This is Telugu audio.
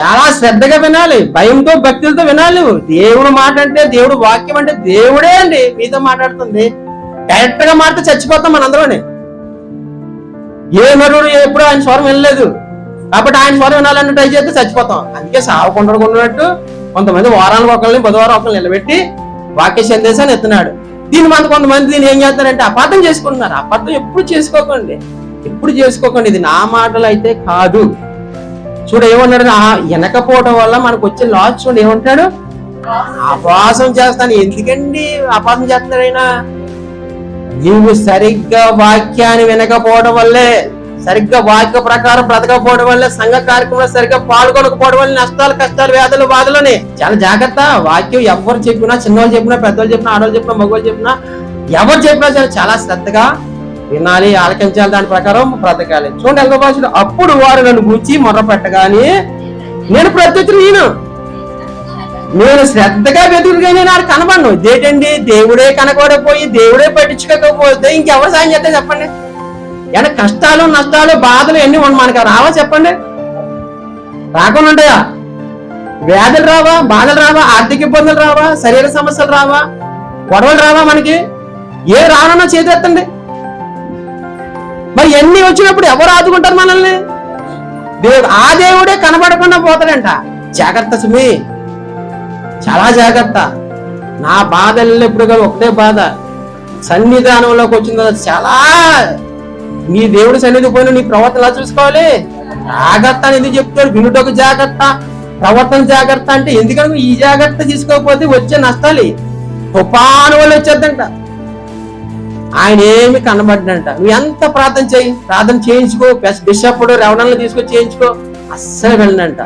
చాలా శ్రద్ధగా వినాలి, భయంతో భక్తులతో వినాలి. నువ్వు దేవుడు మాట అంటే, దేవుడు వాక్యం అంటే దేవుడే అండి మీతో మాట్లాడుతుంది. డైరెక్ట్ గా మాట్లాడితే చచ్చిపోతాం మనందరూనే. ఏ నరుడు ఎప్పుడు ఆయన స్వరం వినలేదు కాబట్టి ఆయన స్వరం వినాలని ట్రై చేస్తే చచ్చిపోతాం. అందుకే సావకుండకున్నట్టు కొంతమంది వారానికి ఒకరిని బుధవారం ఒకరిని నిలబెట్టి వాక్య సందేశాన్ని ఎత్తున్నాడు. కొంతమంది దీన్ని ఏం చేస్తారంటే అపార్థం చేసుకుంటున్నారు. అపార్థం ఎప్పుడు చేసుకోకండి, ఎప్పుడు చేసుకోకండి. ఇది నా మాటలు అయితే కాదు. చూడు ఏమన్నాడు, వెనకపోవడం వల్ల మనకు వచ్చే లాస్ చూడు ఏమంటాడు, అపాసం చేస్తాను. ఎందుకండి అపాసం చేస్తున్నాడు ఆయన? నీవు సరిగ్గా వాక్యాన్ని వినకపోవడం వల్లే, సరిగ్గా వాక్య ప్రకారం బ్రతకపోవడం వల్లే, సంఘ కార్యక్రమంలో సరిగ్గా పాల్గొనకపోవడం వల్ల నష్టాలు, కష్టాలు, వ్యాధులు, బాధలని. చాలా జాగ్రత్త. వాక్యం ఎవరు చెప్పినా, చిన్నవాళ్ళు చెప్పినా, పెద్దవాళ్ళు చెప్పినా, ఆడవాళ్ళు చెప్పినా, మగవాళ్ళు చెప్పినా, ఎవరు చెప్పినా చాలా శ్రద్ధగా వినాలి, ఆలకించాలి, దాని ప్రకారం బ్రతకాలి. చూడండి ఎల్గో భాషలో, అప్పుడు వారు నన్ను గూర్చి మొర్ర పెట్టగానే నేను ప్రత్యుత్తరం నేను శ్రద్ధగా వెతుకుగానే నాకు కనబడను. ఇదేంటండి, దేవుడే కనబడపోయి దేవుడే పట్టించుకోకపోతే ఇంకెవరు సాయం చేస్తే చెప్పండి? ఏమన్నా కష్టాలు, నష్టాలు, బాధలు ఎన్ని మనకు రావా చెప్పండి? రాకుండా ఉంటాయా? వ్యాధులు రావా, బాధలు రావా, ఆర్థిక ఇబ్బందులు రావా, శరీర సమస్యలు రావా, గొడవలు రావా? మనకి ఏ రానన్నా చేతెత్తండి. మరి ఎన్ని వచ్చినప్పుడు ఎవరు ఆదుకుంటారు మనల్ని? ఆ దేవుడే కనబడకుండా పోతాడంట. జాగ్రత్త సుమి, చాలా జాగ్రత్త. నా బాధల్లో ఎప్పుడు కాదు, ఒకటే బాధ. సన్నిధానంలోకి వచ్చిన తర్వాత చాలా నీ దేవుడి సన్నిధి పోయిన నీ ప్రవర్తన ఎలా చూసుకోవాలి? జాగ్రత్త అని ఎందుకు చెప్తాడు? వినుటకు జాగ్రత్త, ప్రవర్తన జాగ్రత్త అంటే ఎందుకంటే ఈ జాగ్రత్త తీసుకోకపోతే వచ్చే నష్టాలు తుఫాను వల్ల వచ్చేద్దంట. ఆయన ఏమి కనబడ్డంట. నువ్వు ఎంత ప్రార్థన చేయి, ప్రార్థన చేయించుకో, బిషప్పుడు రెవడన్లు తీసుకొని చేయించుకో, అస్సలు వెళ్ళనంట.